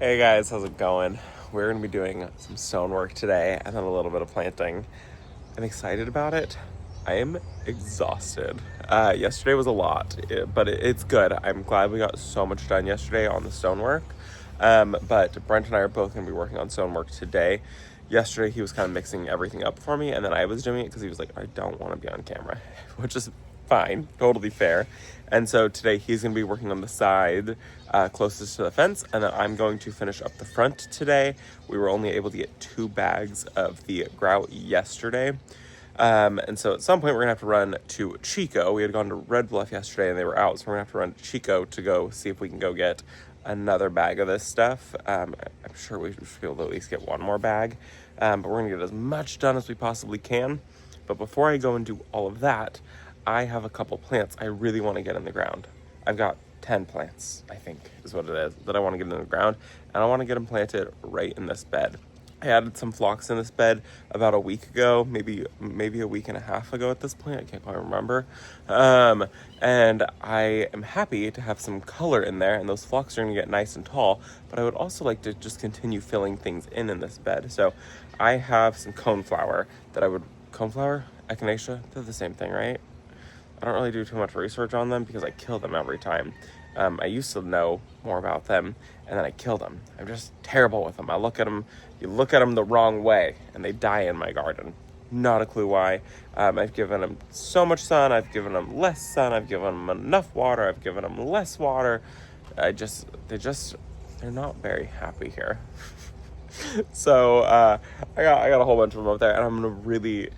Hey guys, how's it going? We're going to be doing some stonework today and then a little bit of planting. I'm excited about it. I am exhausted. Yesterday was a lot, but it's good. I'm glad we got so much done yesterday on the stonework. But Brent and I are both going to be working on stonework today. Yesterday he was kind of mixing everything up for me, and then I was doing it because he was like, I don't want to be on camera, which is fine, totally fair. And so today he's going to be working on the side closest to the fence, and then I'm going to finish up the front today. We were only able to get 2 bags of the grout yesterday. And so at some point we're gonna have to run to Chico. We had gone to Red Bluff yesterday and they were out, so we're gonna have to run to Chico to go see if we can go get another bag of this stuff. I'm sure we should be able to at least get one more bag, but we're gonna get as much done as we possibly can. But before I go and do all of that, I have a couple plants I really want to get in the ground. I've got 10 plants, I think is what it is, that I want to get in the ground, and I want to get them planted right in this bed. I added some phlox in this bed about a week ago, maybe a week and a half ago at this point. I can't quite remember. And I am happy to have some color in there, and those phlox are going to get nice and tall. But I would also like to just continue filling things in this bed. So I have some coneflower that I would coneflower, echinacea. They're the same thing, right? I don't really do too much research on them because I kill them every time. I used to know more about them, and then I kill them. I'm just terrible with them. You look at them the wrong way, and they die in my garden. Not a clue why. I've given them so much sun. I've given them less sun. I've given them enough water. I've given them less water. They're not very happy here. So I got a whole bunch of them up there, and I'm gonna really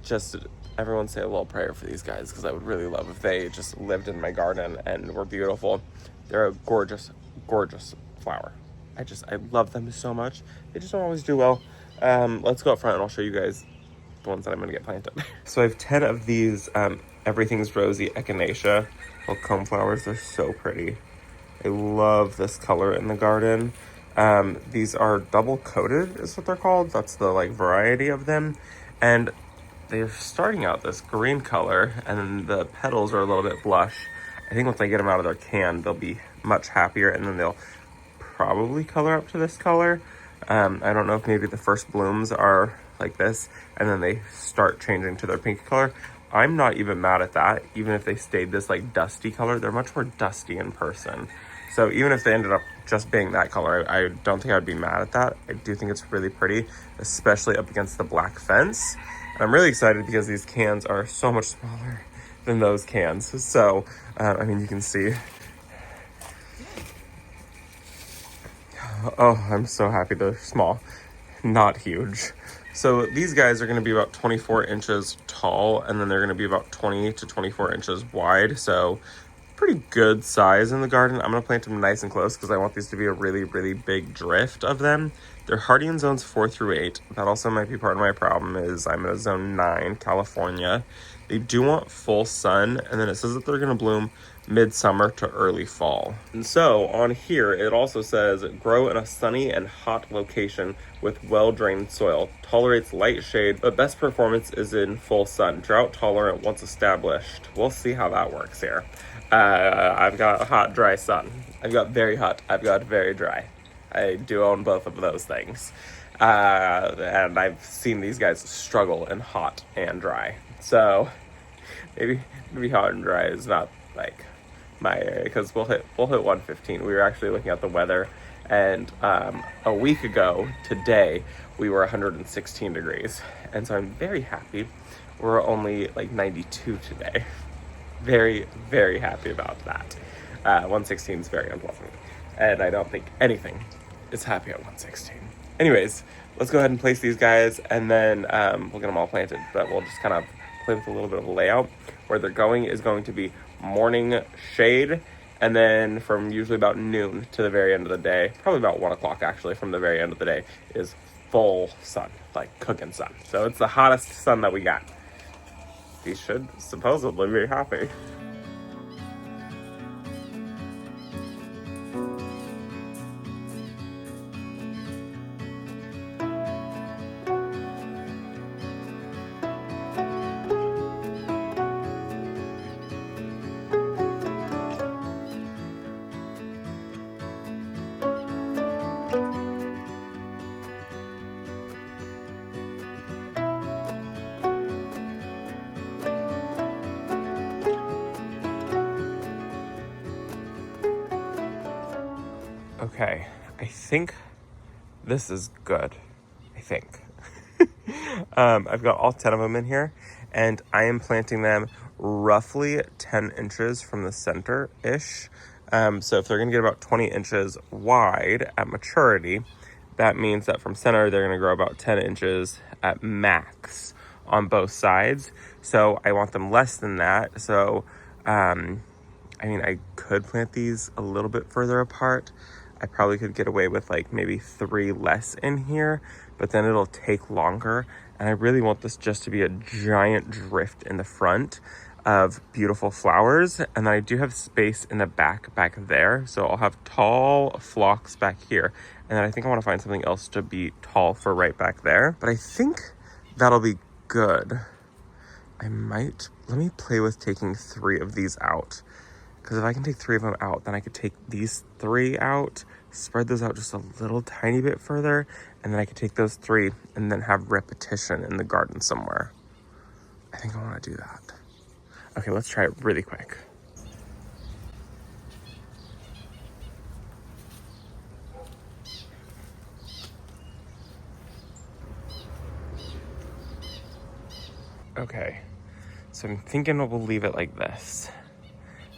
just everyone say a little prayer for these guys because I would really love if they just lived in my garden and were beautiful. They're a gorgeous, gorgeous flower. I love them so much. They just don't always do well. Let's go up front and I'll show you guys the ones that I'm going to get planted. So I have 10 of these Everything's Rosy Echinacea little coneflowers. They're so pretty. I love this color in the garden. These are double coated is what they're called. That's the variety of them. And they're starting out this green color, and then the petals are a little bit blush. I think once I get them out of their can, they'll be much happier, and then they'll probably color up to this color. I don't know if maybe the first blooms are like this, and then they start changing to their pink color. I'm not even mad at that. Even if they stayed this dusty color, they're much more dusty in person. So even if they ended up just being that color, I don't think I'd be mad at that. I do think it's really pretty, especially up against the black fence. And I'm really excited because these cans are so much smaller than those cans. So, you can see. Oh, I'm so happy they're small, not huge. So these guys are going to be about 24 inches tall, and then they're going to be about 20 to 24 inches wide. So pretty good size in the garden. I'm going to plant them nice and close because I want these to be a really, really big drift of them. They're hardy in zones 4 through 8. That also might be part of my problem is I'm in a zone 9, California. They do want full sun, and then it says that they're going to bloom midsummer to early fall. And so on here, it also says grow in a sunny and hot location with well-drained soil, tolerates light shade, but best performance is in full sun, drought tolerant once established. We'll see how that works here. I've got hot, dry sun. I've got very hot. I've got very dry. I do own both of those things. And I've seen these guys struggle in hot and dry. So maybe hot and dry is not my area because we'll hit 115. We were actually looking at the weather, and a week ago today we were 116 degrees, and so I'm very happy we're only 92 today. Very, very happy about that. 116 is very unpleasant, and I don't think anything is happy at 116. Anyways, let's go ahead and place these guys, and then we'll get them all planted, but we'll just kind of play with a little bit of a layout. Where they're going is going to be morning shade, and then from usually about noon to the very end of the day, probably about 1 o'clock actually, from the very end of the day, is full sun, cooking sun. So it's the hottest sun that we got. These should supposedly be happy. Okay, I think this is good. I think. I've got all 10 of them in here, and I am planting them roughly 10 inches from the center-ish. So if they're going to get about 20 inches wide at maturity, that means that from center, they're going to grow about 10 inches at max on both sides. So I want them less than that. So, I could plant these a little bit further apart. I probably could get away with like maybe 3 less in here, but then it'll take longer. And I really want this just to be a giant drift in the front of beautiful flowers. And then I do have space in the back there. So I'll have tall phlox back here. And then I think I want to find something else to be tall for right back there. But I think that'll be good. Let me play with taking 3 of these out. Because if I can take 3 of them out, then I could take these 3 out, spread those out just a little tiny bit further, and then I could take those 3 and then have repetition in the garden somewhere. I think I want to do that. Okay, let's try it really quick. Okay, so I'm thinking we'll leave it like this.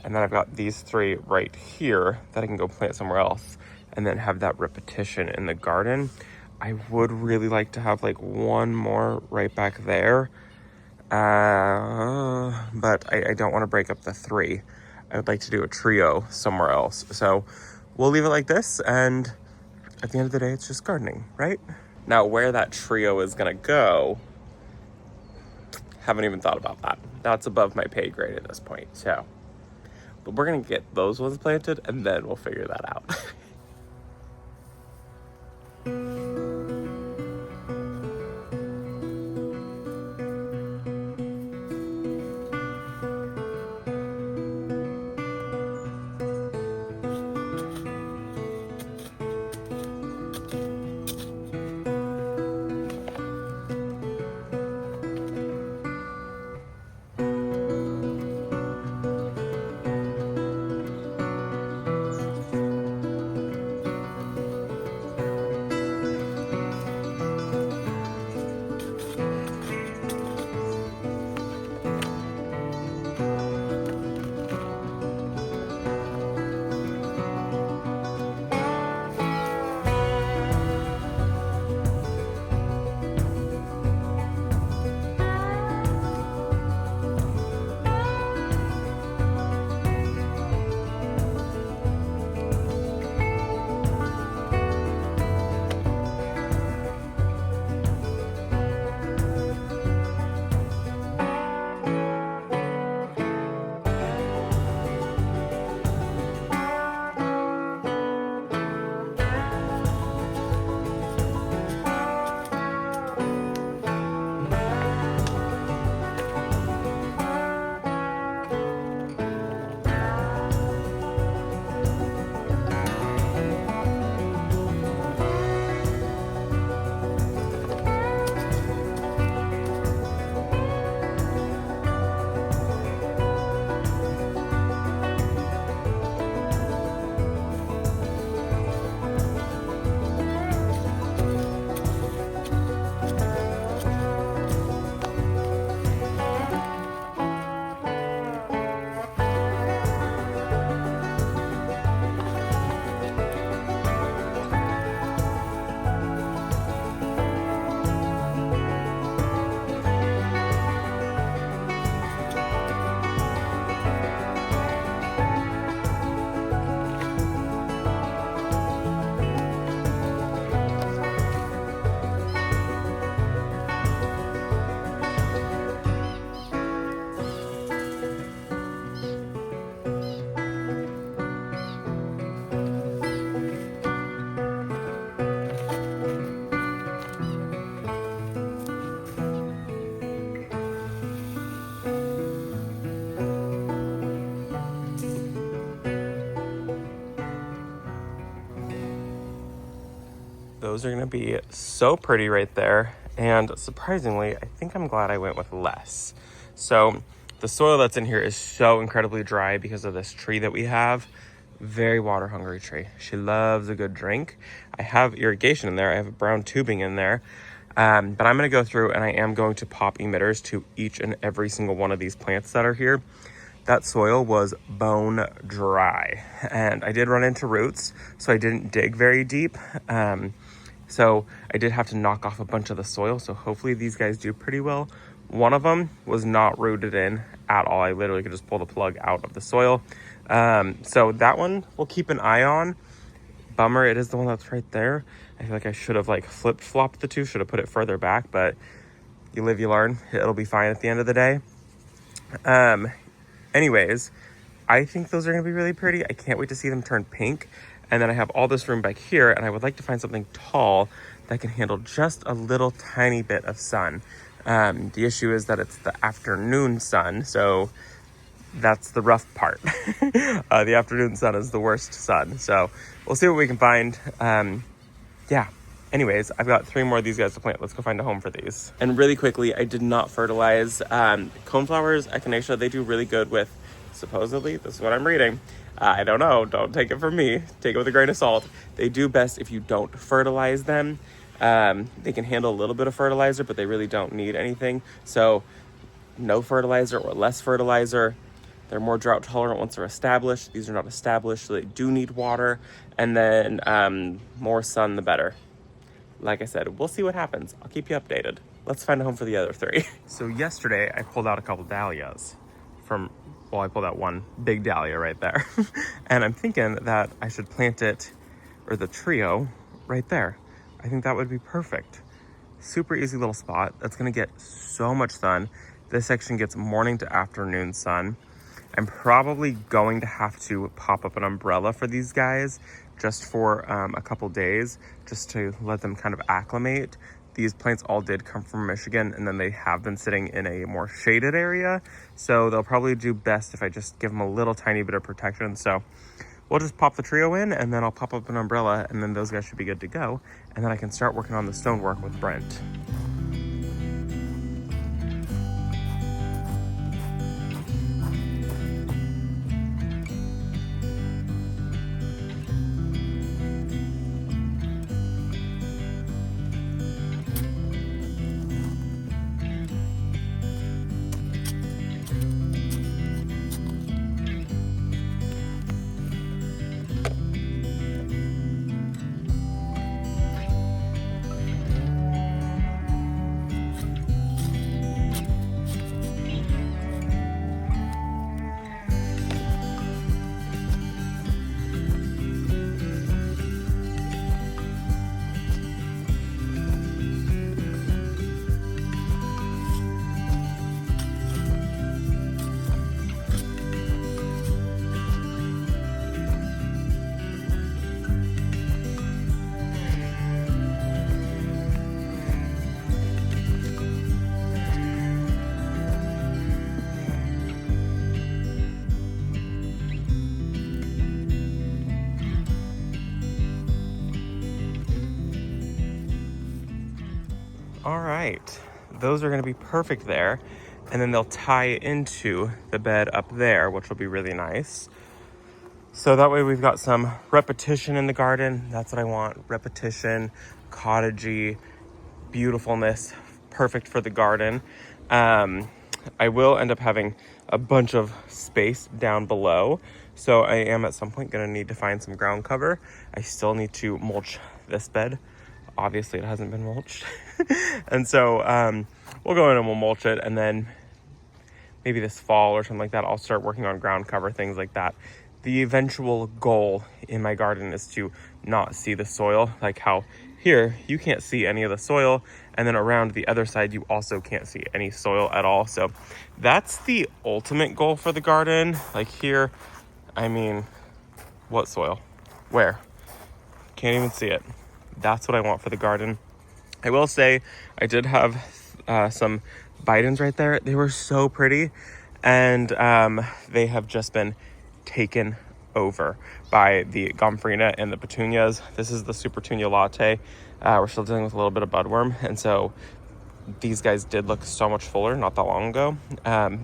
And then I've got these 3 right here that I can go plant somewhere else and then have that repetition in the garden. I would really like to have like 1 more right back there. But I don't want to break up the 3. I would like to do a trio somewhere else. So we'll leave it like this. And at the end of the day, it's just gardening, right? Now where that trio is going to go, haven't even thought about that. That's above my pay grade at this point. So, but we're going to get those ones planted and then we'll figure that out. Those are going to be so pretty right there. And surprisingly, I think I'm glad I went with less. So the soil that's in here is so incredibly dry because of this tree that we have Very water hungry tree. She loves a good drink. I have irrigation in there. I have a brown tubing in there. But I'm going to go through and I am going to pop emitters to each and every single one of these plants that are here. That soil was bone dry and I did run into roots, so I didn't dig very deep. So I did have to knock off a bunch of the soil. So hopefully these guys do pretty well. One of them was not rooted in at all. I literally could just pull the plug out of the soil. So that one we'll keep an eye on. Bummer, it is the one that's right there. I feel like I should have like flip-flopped the two, should have put it further back, but you live, you learn. It'll be fine at the end of the day. Anyways, I think those are going to be really pretty. I can't wait to see them turn pink. And then I have all this room back here, and I would like to find something tall that can handle just a little tiny bit of sun. The issue is that it's the afternoon sun, so that's the rough part. The afternoon sun is the worst sun, so we'll see what we can find. Yeah. Anyways, I've got 3 more of these guys to plant. Let's go find a home for these. And really quickly, I did not fertilize. Coneflowers, echinacea, they do really good with, supposedly, this is what I'm reading. I don't know, don't take it from me. Take it with a grain of salt. They do best if you don't fertilize them. They can handle a little bit of fertilizer, but they really don't need anything. So no fertilizer or less fertilizer. They're more drought tolerant once they're established. These are not established, so they do need water. And then more sun, the better. Like I said, we'll see what happens. I'll keep you updated. Let's find a home for the other 3. So yesterday I pulled out a couple dahlias I pulled out one big dahlia right there. And I'm thinking that I should plant it, or the trio, right there. I think that would be perfect. Super easy little spot. That's gonna get so much sun. This section gets morning to afternoon sun. I'm probably going to have to pop up an umbrella for these guys just for a couple days, just to let them kind of acclimate. These plants all did come from Michigan, and then they have been sitting in a more shaded area. So they'll probably do best if I just give them a little tiny bit of protection. So we'll just pop the trio in, and then I'll pop up an umbrella, and then those guys should be good to go. And then I can start working on the stonework with Brent. All right, those are gonna be perfect there. And then they'll tie into the bed up there, which will be really nice. So that way we've got some repetition in the garden. That's what I want, repetition, cottagey, beautifulness, perfect for the garden. I will end up having a bunch of space down below. So I am at some point gonna need to find some ground cover. I still need to mulch this bed. Obviously it hasn't been mulched. And so we'll go in and we'll mulch it, and then maybe this fall or something like that, I'll start working on ground cover, things like that. The eventual goal in my garden is to not see the soil, like how here you can't see any of the soil, and then around the other side you also can't see any soil at all. So that's the ultimate goal for the garden. Like here, I mean, what soil? Where? Can't even see it. That's what I want for the garden. I will say I did have some Bidens right there. They were so pretty, and they have just been taken over by the Gomphrena and the petunias. This is the Supertunia latte. We're still dealing with a little bit of budworm, and so these guys did look so much fuller not that long ago.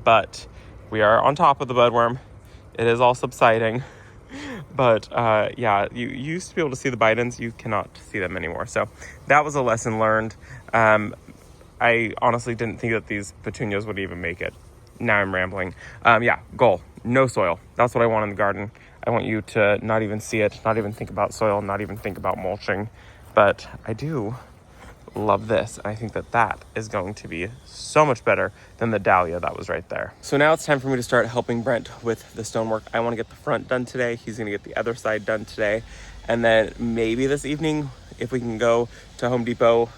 But we are on top of the budworm. It is all subsiding. But yeah, you used to be able to see the bitins. You cannot see them anymore. So that was a lesson learned. I honestly didn't think that these petunias would even make it. Now I'm rambling. Yeah, goal, no soil. That's what I want in the garden. I want you to not even see it, not even think about soil, not even think about mulching. But I do love this. I think that that is going to be so much better than the dahlia that was right there. So now it's time for me to start helping Brent with the stonework. I want to get the front done today. He's going to get the other side done today. And then maybe this evening, if we can go to Home Depot,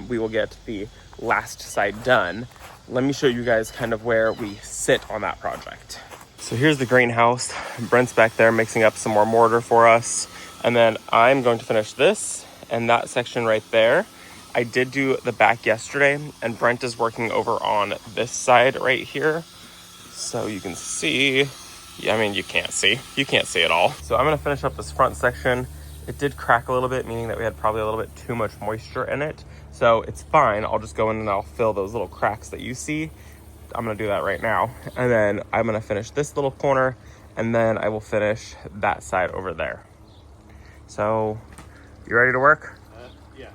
we will get the last side done. Let me show you guys kind of where we sit on that project. So here's the greenhouse. Brent's back there mixing up some more mortar for us. And then I'm going to finish this and that section right there. I did do the back yesterday, and Brent is working over on this side right here. So you can see, I mean, you can't see it all. So I'm gonna finish up this front section. It did crack a little bit, meaning that we had probably a little bit too much moisture in it. So it's fine, I'll just go in and I'll fill those little cracks that you see. I'm gonna do that right now. And then I'm gonna finish this little corner, and then I will finish that side over there. So, you ready to work? Yeah.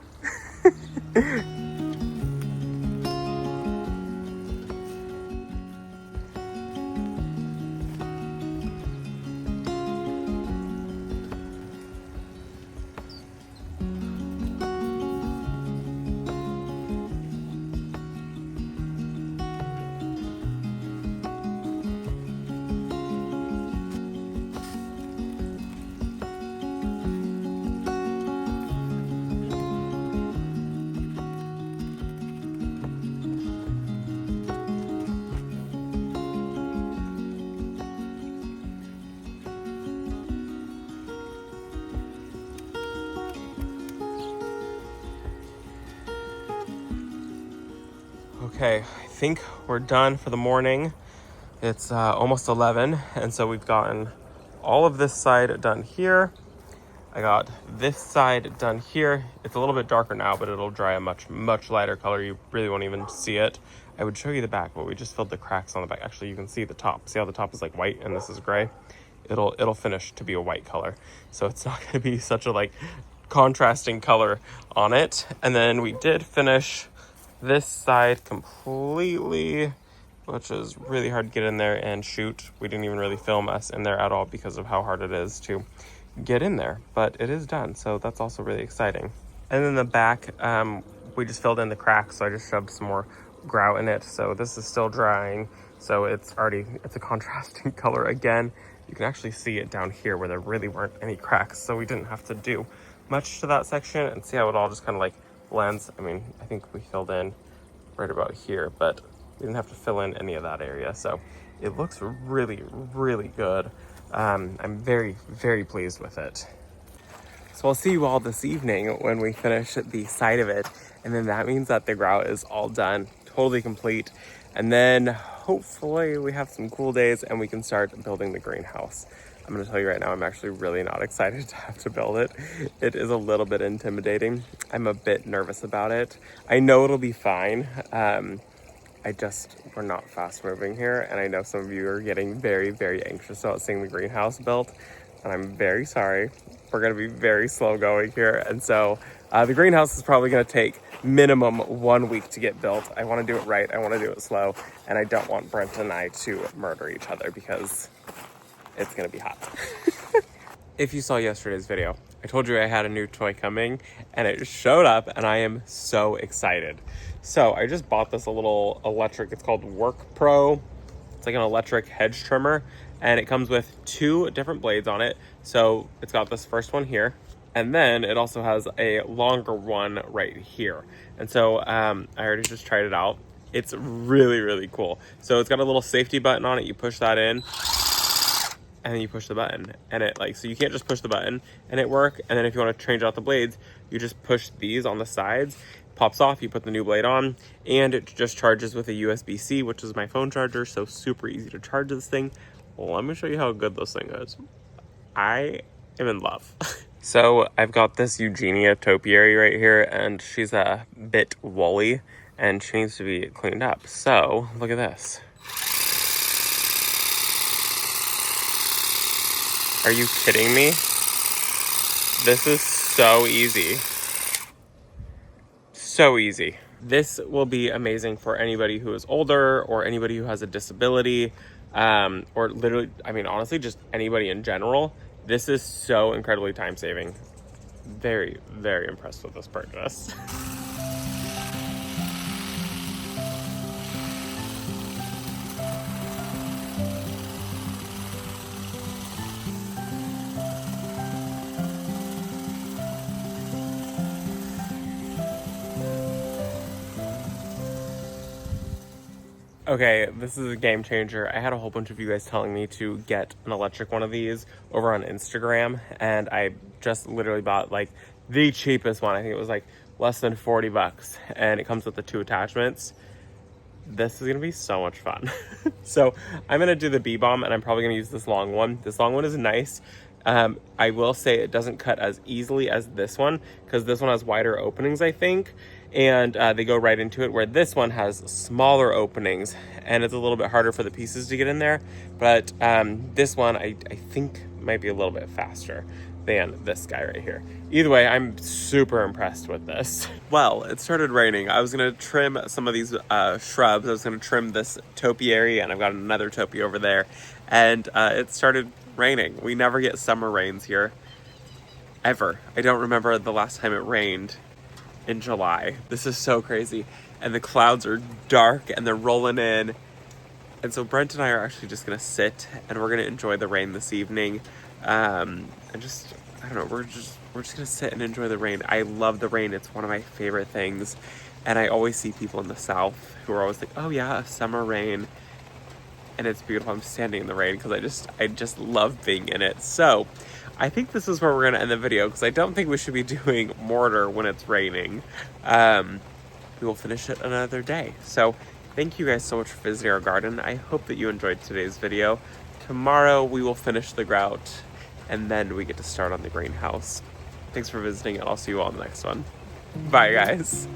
Okay, I think we're done for the morning. It's almost 11, and so we've gotten all of this side done here. I got this side done here. It's a little bit darker now, but it'll dry a much lighter color. You really won't even see it. I would show you the back, but we just filled the cracks on the back. Actually, you can see the top. See how the top is like white and this is gray? It'll finish to be a white color. So it's not gonna be such a like contrasting color on it. And then we did finish this side completely, which is really hard to get in there and shoot. We didn't even really film us in there at all because of how hard it is to get in there, but it is done. So that's also really exciting. And then the back, we just filled in the cracks. So I just shoved some more grout in it. So this is still drying. So it's a contrasting color again. You can actually see it down here where there really weren't any cracks. So we didn't have to do much to that section, and see how it all just kind of like blends. I mean, I think we filled in right about here, but we didn't have to fill in any of that area. So it looks really, really good. I'm very, very pleased with it. So I'll see you all this evening when we finish the side of it. And then that means that the grout is all done, totally complete. And then hopefully we have some cool days and we can start building the greenhouse. I'm gonna tell you right now, I'm actually really not excited to have to build it. It is a little bit intimidating. I'm a bit nervous about it. I know it'll be fine. We're not fast moving here. And I know some of you are getting very, very anxious about seeing the greenhouse built. And I'm very sorry. We're gonna be very slow going here. And so the greenhouse is probably gonna take minimum 1 week to get built. I wanna do it right, I wanna do it slow. And I don't want Brent and I to murder each other because it's gonna be hot. If you saw yesterday's video, I told you I had a new toy coming and it showed up and I am so excited. So I just bought this little electric, it's called Work Pro. It's like an electric hedge trimmer and it comes with 2 different blades on it. So it's got this first one here and then it also has a longer one right here. And so I already just tried it out. It's really, really cool. So it's got a little safety button on it. You push that in and then you push the button and it so you can't just push the button and it work. And then if you want to change out the blades, you just push these on the sides, pops off, you put the new blade on, and it just charges with a USB-C, which is my phone charger. So super easy to charge this thing. Well, let me show you how good this thing is. I am in love. So I've got this Eugenia topiary right here and she's a bit woolly and she needs to be cleaned up. So look at this. Are you kidding me? This is so easy. So easy. This will be amazing for anybody who is older or anybody who has a disability, or literally, I mean, honestly, just anybody in general. This is so incredibly time saving. Very, very impressed with this purchase. Okay, this is a game changer. I had a whole bunch of you guys telling me to get an electric one of these over on Instagram, and I just literally bought like the cheapest one. I think it was like less than 40 bucks, and it comes with the 2 attachments. This is gonna be so much fun. So I'm gonna do the bee balm, and I'm probably gonna use this long one. This long one is nice. I will say it doesn't cut as easily as this one, because this one has wider openings, I think, and they go right into it, where this one has smaller openings, and it's a little bit harder for the pieces to get in there. But this one I think might be a little bit faster than this guy right here. Either way, I'm super impressed with this. Well, it started raining. I was gonna trim some of these shrubs. I was gonna trim this topiary, and I've got another topi over there, and it started raining. We never get summer rains here, ever. I don't remember the last time it rained in July. This is so crazy. And the clouds are dark and they're rolling in. And so Brent and I are actually just gonna sit and we're gonna enjoy the rain this evening. And just, I don't know, we're just gonna sit and enjoy the rain. I love the rain. It's one of my favorite things. And I always see people in the South who are always like, oh yeah, summer rain. And it's beautiful. I'm standing in the rain because I just love being in it. So I think this is where we're gonna end the video, because I don't think we should be doing mortar when it's raining. We will finish it another day. So thank you guys so much for visiting our garden. I hope that you enjoyed today's video. Tomorrow we will finish the grout, and then we get to start on the greenhouse. Thanks for visiting, and I'll see you all in the next one. Bye, guys.